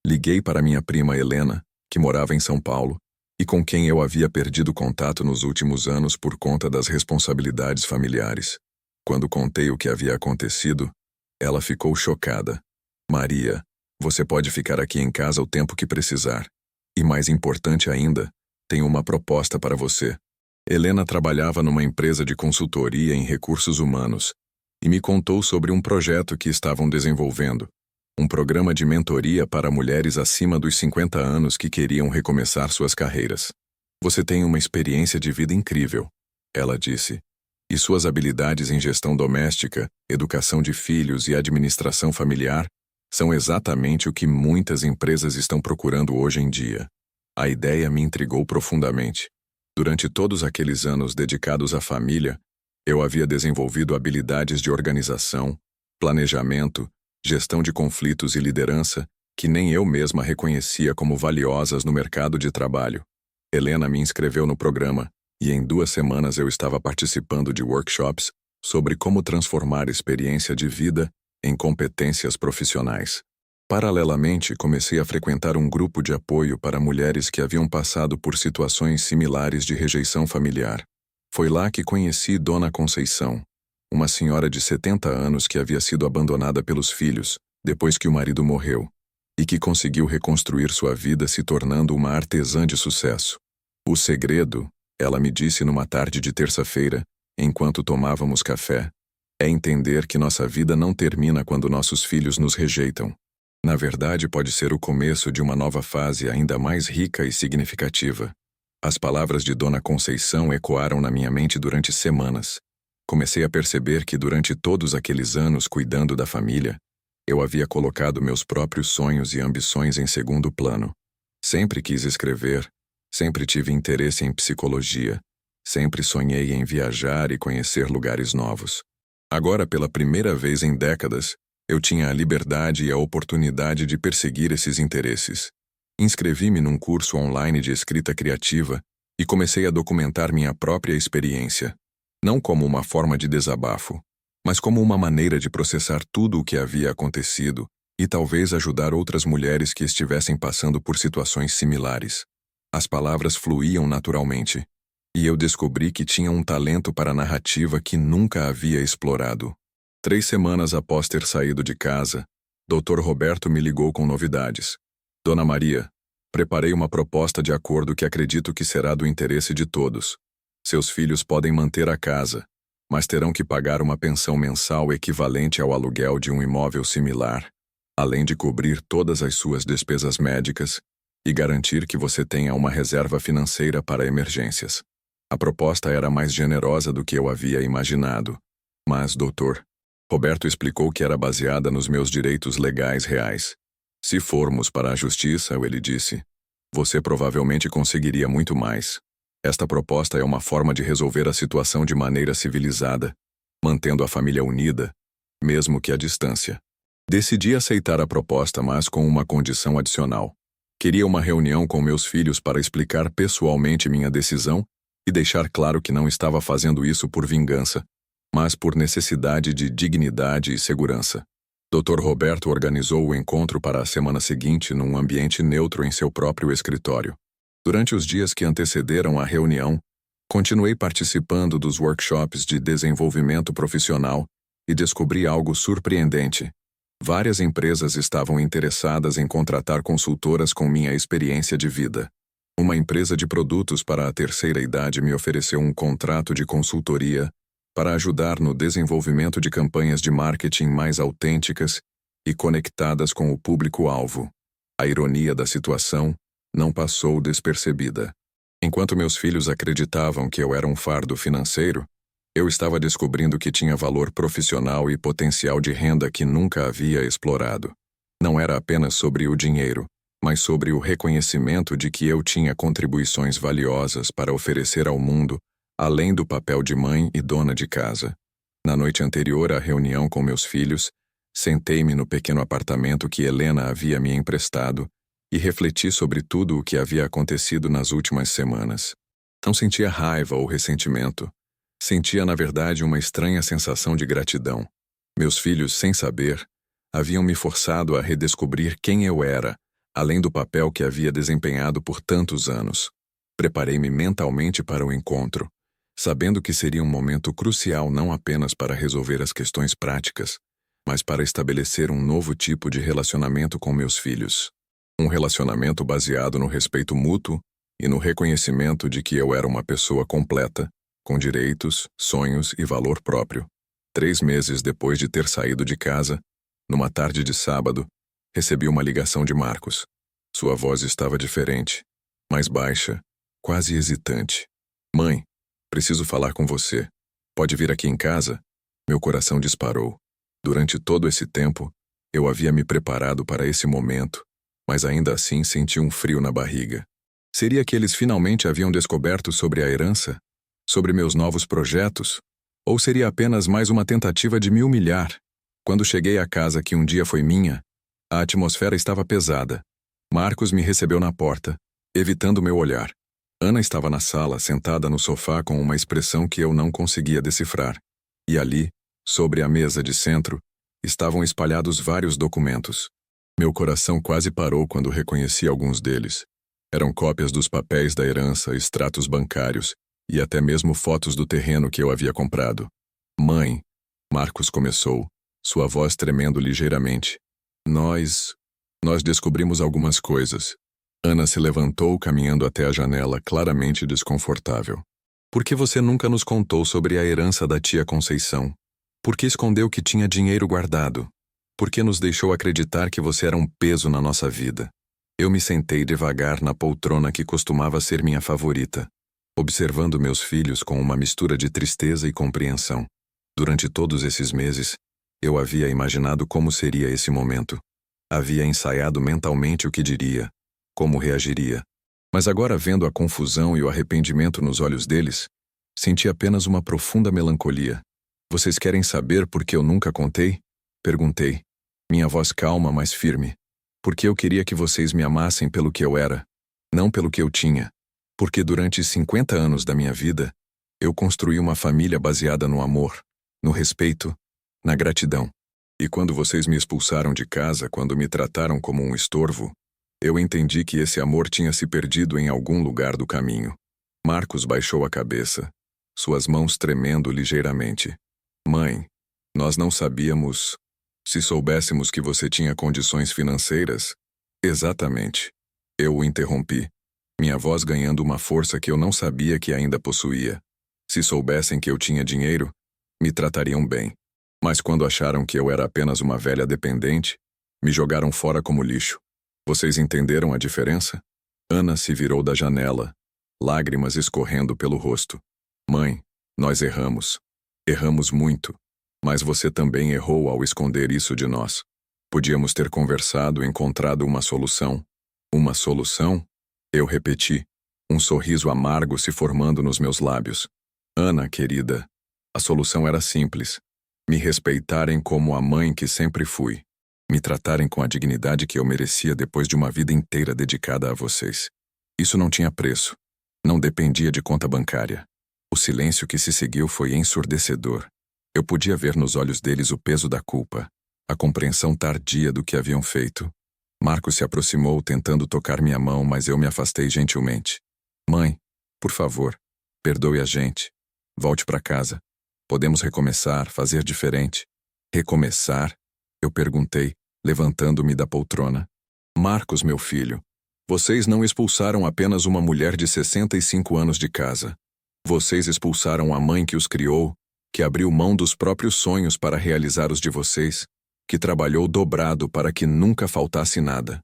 Liguei para minha prima Helena, que morava em São Paulo, e com quem eu havia perdido contato nos últimos anos por conta das responsabilidades familiares. Quando contei o que havia acontecido, ela ficou chocada. Maria, você pode ficar aqui em casa o tempo que precisar. E mais importante ainda, tenho uma proposta para você. Helena trabalhava numa empresa de consultoria em recursos humanos e me contou sobre um projeto que estavam desenvolvendo, um programa de mentoria para mulheres acima dos 50 anos que queriam recomeçar suas carreiras. Você tem uma experiência de vida incrível, ela disse, e suas habilidades em gestão doméstica, educação de filhos e administração familiar são exatamente o que muitas empresas estão procurando hoje em dia. A ideia me intrigou profundamente. Durante todos aqueles anos dedicados à família, eu havia desenvolvido habilidades de organização, planejamento, gestão de conflitos e liderança que nem eu mesma reconhecia como valiosas no mercado de trabalho. Helena me inscreveu no programa e em 2 semanas eu estava participando de workshops sobre como transformar experiência de vida em competências profissionais. Paralelamente, comecei a frequentar um grupo de apoio para mulheres que haviam passado por situações similares de rejeição familiar. Foi lá que conheci Dona Conceição, uma senhora de 70 anos que havia sido abandonada pelos filhos depois que o marido morreu, e que conseguiu reconstruir sua vida se tornando uma artesã de sucesso. O segredo, ela me disse numa tarde de terça-feira, enquanto tomávamos café, é entender que nossa vida não termina quando nossos filhos nos rejeitam. Na verdade, pode ser o começo de uma nova fase ainda mais rica e significativa. As palavras de Dona Conceição ecoaram na minha mente durante semanas. Comecei a perceber que durante todos aqueles anos cuidando da família, eu havia colocado meus próprios sonhos e ambições em segundo plano. Sempre quis escrever, sempre tive interesse em psicologia, sempre sonhei em viajar e conhecer lugares novos. Agora, pela primeira vez em décadas, Eu tinha a liberdade e a oportunidade de perseguir esses interesses. Inscrevi-me num curso online de escrita criativa e comecei a documentar minha própria experiência, não como uma forma de desabafo, mas como uma maneira de processar tudo o que havia acontecido e talvez ajudar outras mulheres que estivessem passando por situações similares. As palavras fluíam naturalmente, e eu descobri que tinha um talento para narrativa que nunca havia explorado. 3 semanas após ter saído de casa, Dr. Roberto me ligou com novidades. Dona Maria, preparei uma proposta de acordo que acredito que será do interesse de todos. Seus filhos podem manter a casa, mas terão que pagar uma pensão mensal equivalente ao aluguel de um imóvel similar, além de cobrir todas as suas despesas médicas e garantir que você tenha uma reserva financeira para emergências. A proposta era mais generosa do que eu havia imaginado, mas, doutor, Roberto explicou que era baseada nos meus direitos legais reais. Se formos para a justiça, ele disse, você provavelmente conseguiria muito mais. Esta proposta é uma forma de resolver a situação de maneira civilizada, mantendo a família unida, mesmo que à distância. Decidi aceitar a proposta, mas com uma condição adicional. Queria uma reunião com meus filhos para explicar pessoalmente minha decisão e deixar claro que não estava fazendo isso por vingança, mas por necessidade de dignidade e segurança. Dr. Roberto organizou o encontro para a semana seguinte num ambiente neutro em seu próprio escritório. Durante os dias que antecederam a reunião, continuei participando dos workshops de desenvolvimento profissional e descobri algo surpreendente. Várias empresas estavam interessadas em contratar consultoras com minha experiência de vida. Uma empresa de produtos para a terceira idade me ofereceu um contrato de consultoria para ajudar no desenvolvimento de campanhas de marketing mais autênticas e conectadas com o público-alvo. A ironia da situação não passou despercebida. Enquanto meus filhos acreditavam que eu era um fardo financeiro, eu estava descobrindo que tinha valor profissional e potencial de renda que nunca havia explorado. Não era apenas sobre o dinheiro, mas sobre o reconhecimento de que eu tinha contribuições valiosas para oferecer ao mundo, além do papel de mãe e dona de casa. Na noite anterior à reunião com meus filhos, sentei-me no pequeno apartamento que Helena havia me emprestado e refleti sobre tudo o que havia acontecido nas últimas semanas. Não sentia raiva ou ressentimento. Sentia, na verdade, uma estranha sensação de gratidão. Meus filhos, sem saber, haviam me forçado a redescobrir quem eu era, além do papel que havia desempenhado por tantos anos. Preparei-me mentalmente para o encontro, sabendo que seria um momento crucial não apenas para resolver as questões práticas, mas para estabelecer um novo tipo de relacionamento com meus filhos. Um relacionamento baseado no respeito mútuo e no reconhecimento de que eu era uma pessoa completa, com direitos, sonhos e valor próprio. 3 meses depois de ter saído de casa, numa tarde de sábado, recebi uma ligação de Marcos. Sua voz estava diferente, mais baixa, quase hesitante. Mãe, preciso falar com você. Pode vir aqui em casa? Meu coração disparou. Durante todo esse tempo, eu havia me preparado para esse momento, mas ainda assim senti um frio na barriga. Seria que eles finalmente haviam descoberto sobre a herança? Sobre meus novos projetos? Ou seria apenas mais uma tentativa de me humilhar? Quando cheguei à casa que um dia foi minha, a atmosfera estava pesada. Marcos me recebeu na porta, evitando meu olhar. Ana estava na sala, sentada no sofá com uma expressão que eu não conseguia decifrar. E ali, sobre a mesa de centro, estavam espalhados vários documentos. Meu coração quase parou quando reconheci alguns deles. Eram cópias dos papéis da herança, extratos bancários e até mesmo fotos do terreno que eu havia comprado. Mãe, Marcos começou, sua voz tremendo ligeiramente. Nós descobrimos algumas coisas. Ana se levantou, caminhando até a janela, claramente desconfortável. Por que você nunca nos contou sobre a herança da tia Conceição? Por que escondeu que tinha dinheiro guardado? Por que nos deixou acreditar que você era um peso na nossa vida? Eu me sentei devagar na poltrona que costumava ser minha favorita, observando meus filhos com uma mistura de tristeza e compreensão. Durante todos esses meses, eu havia imaginado como seria esse momento. Havia ensaiado mentalmente o que diria, como reagiria. Mas agora, vendo a confusão e o arrependimento nos olhos deles, senti apenas uma profunda melancolia. Vocês querem saber por que eu nunca contei? Perguntei. Minha voz calma, mas firme. Porque eu queria que vocês me amassem pelo que eu era, não pelo que eu tinha. Porque durante 50 anos da minha vida, eu construí uma família baseada no amor, no respeito, na gratidão. E quando vocês me expulsaram de casa, quando me trataram como um estorvo, eu entendi que esse amor tinha se perdido em algum lugar do caminho. Marcos baixou a cabeça, suas mãos tremendo ligeiramente. Mãe, nós não sabíamos. Se soubéssemos que você tinha condições financeiras. Exatamente. Eu o interrompi, minha voz ganhando uma força que eu não sabia que ainda possuía. Se soubessem que eu tinha dinheiro, me tratariam bem. Mas quando acharam que eu era apenas uma velha dependente, me jogaram fora como lixo. Vocês entenderam a diferença? Ana se virou da janela, lágrimas escorrendo pelo rosto. Mãe, nós erramos. Erramos muito. Mas você também errou ao esconder isso de nós. Podíamos ter conversado e encontrado uma solução. Uma solução? Eu repeti, um sorriso amargo se formando nos meus lábios. Ana, querida, a solução era simples. Me respeitarem como a mãe que sempre fui. Me tratarem com a dignidade que eu merecia depois de uma vida inteira dedicada a vocês. Isso não tinha preço. Não dependia de conta bancária. O silêncio que se seguiu foi ensurdecedor. Eu podia ver nos olhos deles o peso da culpa, a compreensão tardia do que haviam feito. Marcos se aproximou tentando tocar minha mão, mas eu me afastei gentilmente. Mãe, por favor, perdoe a gente. Volte para casa. Podemos recomeçar, fazer diferente. Recomeçar? Eu perguntei, levantando-me da poltrona. Marcos, meu filho, vocês não expulsaram apenas uma mulher de 65 anos de casa. Vocês expulsaram a mãe que os criou, que abriu mão dos próprios sonhos para realizar os de vocês, que trabalhou dobrado para que nunca faltasse nada.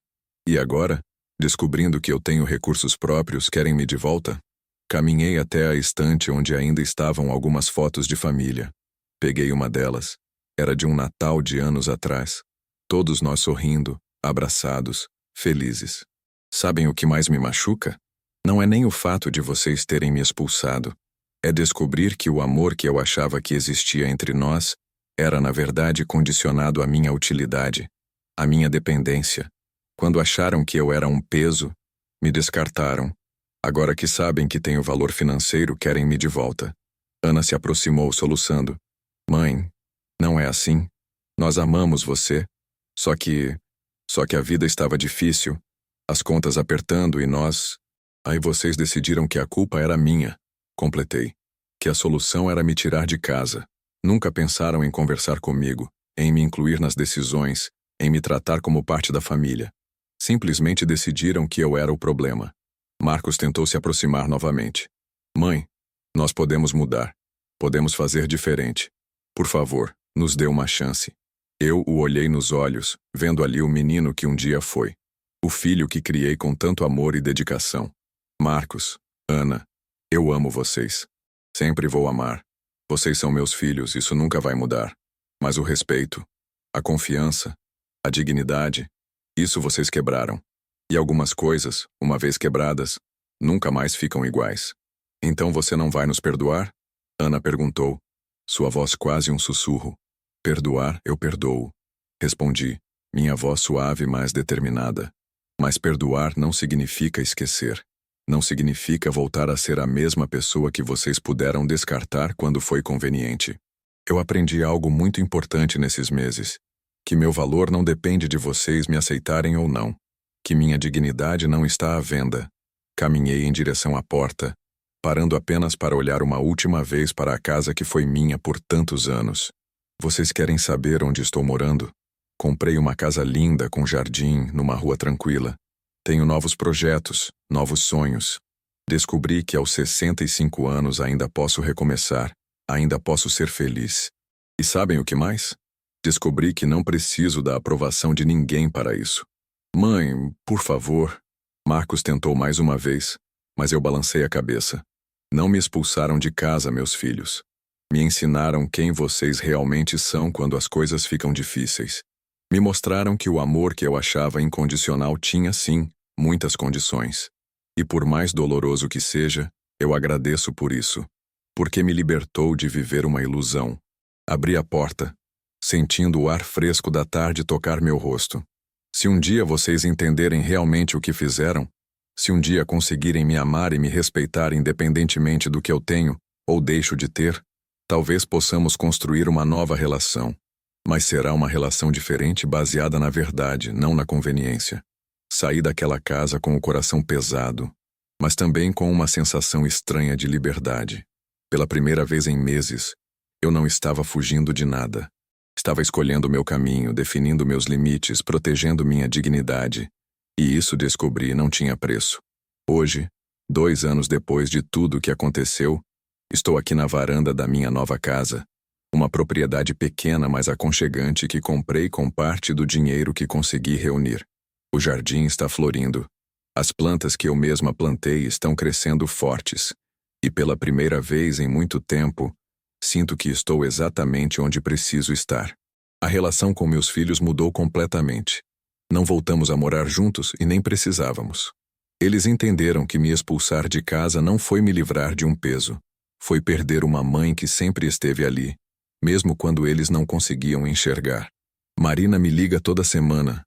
E agora, descobrindo que eu tenho recursos próprios, querem-me de volta? Caminhei até a estante onde ainda estavam algumas fotos de família. Peguei uma delas. Era de um Natal de anos atrás. Todos nós sorrindo, abraçados, felizes. Sabem o que mais me machuca? Não é nem o fato de vocês terem me expulsado. É descobrir que o amor que eu achava que existia entre nós era, na verdade, condicionado à minha utilidade, à minha dependência. Quando acharam que eu era um peso, me descartaram. Agora que sabem que tenho valor financeiro, querem-me de volta. Ana se aproximou, soluçando. Mãe, não é assim. Nós amamos você. Só que a vida estava difícil, as contas apertando e nós... Aí vocês decidiram que a culpa era minha. Completei. Que a solução era me tirar de casa. Nunca pensaram em conversar comigo, em me incluir nas decisões, em me tratar como parte da família. Simplesmente decidiram que eu era o problema. Marcos tentou se aproximar novamente. Mãe, nós podemos mudar. Podemos fazer diferente. Por favor, nos dê uma chance. Eu o olhei nos olhos, vendo ali o menino que um dia foi. O filho que criei com tanto amor e dedicação. Marcos, Ana, eu amo vocês. Sempre vou amar. Vocês são meus filhos, isso nunca vai mudar. Mas o respeito, a confiança, a dignidade, isso vocês quebraram. E algumas coisas, uma vez quebradas, nunca mais ficam iguais. Então você não vai nos perdoar? Ana perguntou, sua voz quase um sussurro. Perdoar, eu perdoo. Respondi, minha voz suave mas determinada. Mas perdoar não significa esquecer. Não significa voltar a ser a mesma pessoa que vocês puderam descartar quando foi conveniente. Eu aprendi algo muito importante nesses meses. Que meu valor não depende de vocês me aceitarem ou não. Que minha dignidade não está à venda. Caminhei em direção à porta, parando apenas para olhar uma última vez para a casa que foi minha por tantos anos. Vocês querem saber onde estou morando? Comprei uma casa linda com jardim, numa rua tranquila. Tenho novos projetos, novos sonhos. Descobri que aos 65 anos ainda posso recomeçar, ainda posso ser feliz. E sabem o que mais? Descobri que não preciso da aprovação de ninguém para isso. Mãe, por favor. Marcos tentou mais uma vez, mas eu balancei a cabeça. Não me expulsaram de casa, meus filhos. Me ensinaram quem vocês realmente são quando as coisas ficam difíceis. Me mostraram que o amor que eu achava incondicional tinha, sim, muitas condições. E por mais doloroso que seja, eu agradeço por isso. Porque me libertou de viver uma ilusão. Abri a porta. sentindo o ar fresco da tarde tocar meu rosto. Se um dia vocês entenderem realmente o que fizeram, se um dia conseguirem me amar e me respeitar independentemente do que eu tenho ou deixo de ter, talvez possamos construir uma nova relação. Mas será uma relação diferente baseada na verdade, não na conveniência. Saí daquela casa com o coração pesado, mas também com uma sensação estranha de liberdade. Pela primeira vez em meses, eu não estava fugindo de nada. Estava escolhendo meu caminho, definindo meus limites, protegendo minha dignidade. E isso descobri não tinha preço. Hoje, 2 anos depois de tudo o que aconteceu, estou aqui na varanda da minha nova casa. Uma propriedade pequena, mas aconchegante que comprei com parte do dinheiro que consegui reunir. O jardim está florindo. As plantas que eu mesma plantei estão crescendo fortes. E pela primeira vez em muito tempo, sinto que estou exatamente onde preciso estar. A relação com meus filhos mudou completamente. Não voltamos a morar juntos e nem precisávamos. Eles entenderam que me expulsar de casa não foi me livrar de um peso. Foi perder uma mãe que sempre esteve ali, mesmo quando eles não conseguiam enxergar. Marina me liga toda semana,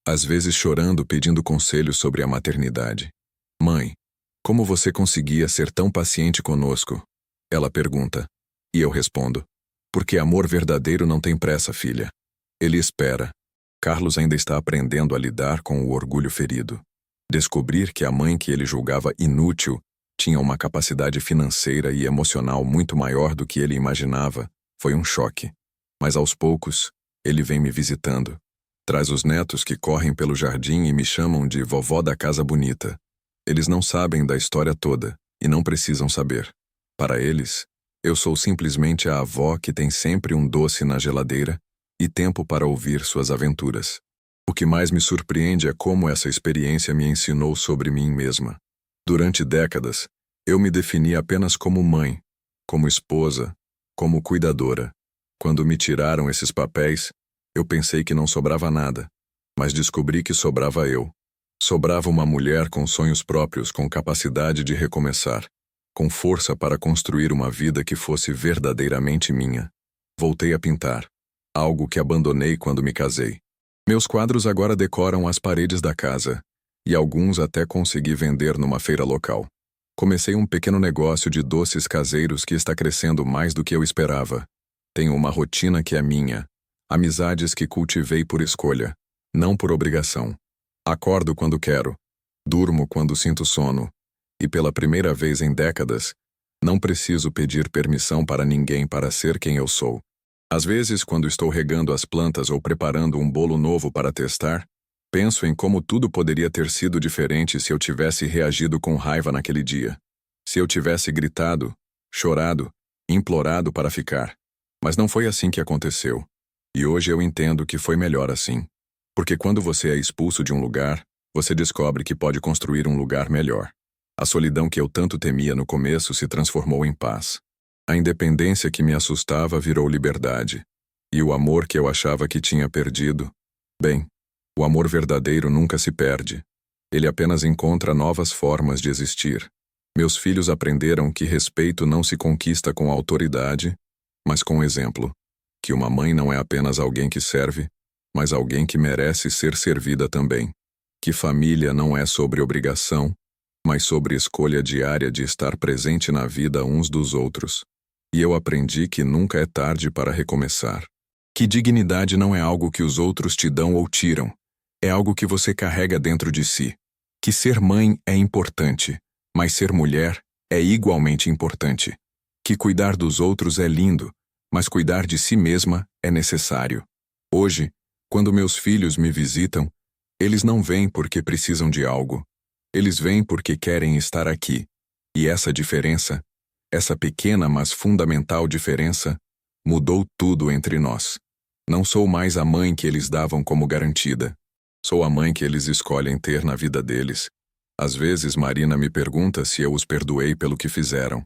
às vezes chorando, pedindo conselhos sobre a maternidade. Mãe, como você conseguia ser tão paciente conosco? Ela pergunta. E eu respondo. Porque amor verdadeiro não tem pressa, filha. Ele espera. Carlos ainda está aprendendo a lidar com o orgulho ferido. Descobrir que a mãe que ele julgava inútil tinha uma capacidade financeira e emocional muito maior do que ele imaginava foi um choque. Mas aos poucos, ele vem me visitando. Traz os netos que correm pelo jardim e me chamam de vovó da casa bonita. Eles não sabem da história toda e não precisam saber. Para eles, eu sou simplesmente a avó que tem sempre um doce na geladeira e tempo para ouvir suas aventuras. O que mais me surpreende é como essa experiência me ensinou sobre mim mesma. Durante décadas, eu me defini apenas como mãe, como esposa, como cuidadora. Quando me tiraram esses papéis, eu pensei que não sobrava nada, mas descobri que sobrava eu. Sobrava uma mulher com sonhos próprios, com capacidade de recomeçar, com força para construir uma vida que fosse verdadeiramente minha. Voltei a pintar, algo que abandonei quando me casei. Meus quadros agora decoram as paredes da casa, e alguns até consegui vender numa feira local. Comecei um pequeno negócio de doces caseiros que está crescendo mais do que eu esperava. Tenho uma rotina que é minha, amizades que cultivei por escolha, não por obrigação. Acordo quando quero, durmo quando sinto sono, e pela primeira vez em décadas, não preciso pedir permissão para ninguém para ser quem eu sou. Às vezes, quando estou regando as plantas ou preparando um bolo novo para testar, penso em como tudo poderia ter sido diferente se eu tivesse reagido com raiva naquele dia. Se eu tivesse gritado, chorado, implorado para ficar. Mas não foi assim que aconteceu. E hoje eu entendo que foi melhor assim. Porque quando você é expulso de um lugar, você descobre que pode construir um lugar melhor. A solidão que eu tanto temia no começo se transformou em paz. A independência que me assustava virou liberdade. E o amor que eu achava que tinha perdido, bem, o amor verdadeiro nunca se perde. Ele apenas encontra novas formas de existir. Meus filhos aprenderam que respeito não se conquista com autoridade, mas com exemplo. Que uma mãe não é apenas alguém que serve, mas alguém que merece ser servida também. Que família não é sobre obrigação, mas sobre escolha diária de estar presente na vida uns dos outros. E eu aprendi que nunca é tarde para recomeçar. Que dignidade não é algo que os outros te dão ou tiram. É algo que você carrega dentro de si. Que ser mãe é importante, mas ser mulher é igualmente importante. Que cuidar dos outros é lindo, mas cuidar de si mesma é necessário. Hoje, quando meus filhos me visitam, eles não vêm porque precisam de algo. Eles vêm porque querem estar aqui. E essa diferença, essa pequena mas fundamental diferença, mudou tudo entre nós. Não sou mais a mãe que eles davam como garantida. Sou a mãe que eles escolhem ter na vida deles. Às vezes Marina me pergunta se eu os perdoei pelo que fizeram.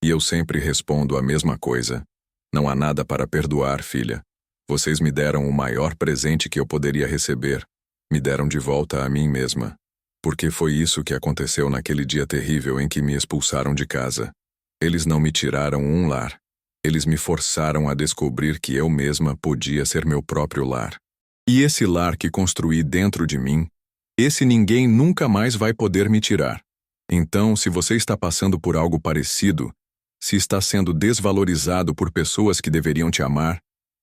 E eu sempre respondo a mesma coisa. Não há nada para perdoar, filha. Vocês me deram o maior presente que eu poderia receber. Me deram de volta a mim mesma. Porque foi isso que aconteceu naquele dia terrível em que me expulsaram de casa. Eles não me tiraram um lar. Eles me forçaram a descobrir que eu mesma podia ser meu próprio lar. E esse lar que construí dentro de mim, esse ninguém nunca mais vai poder me tirar. Então, se você está passando por algo parecido, se está sendo desvalorizado por pessoas que deveriam te amar,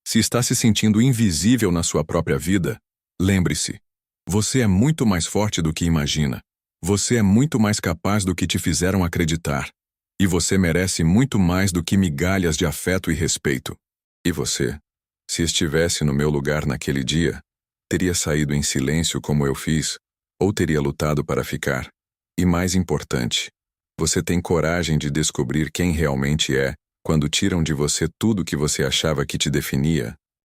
se está se sentindo invisível na sua própria vida, lembre-se, você é muito mais forte do que imagina. Você é muito mais capaz do que te fizeram acreditar. E você merece muito mais do que migalhas de afeto e respeito. E você, se estivesse no meu lugar naquele dia, teria saído em silêncio como eu fiz, ou teria lutado para ficar? E mais importante, você tem coragem de descobrir quem realmente é quando tiram de você tudo que você achava que te definia?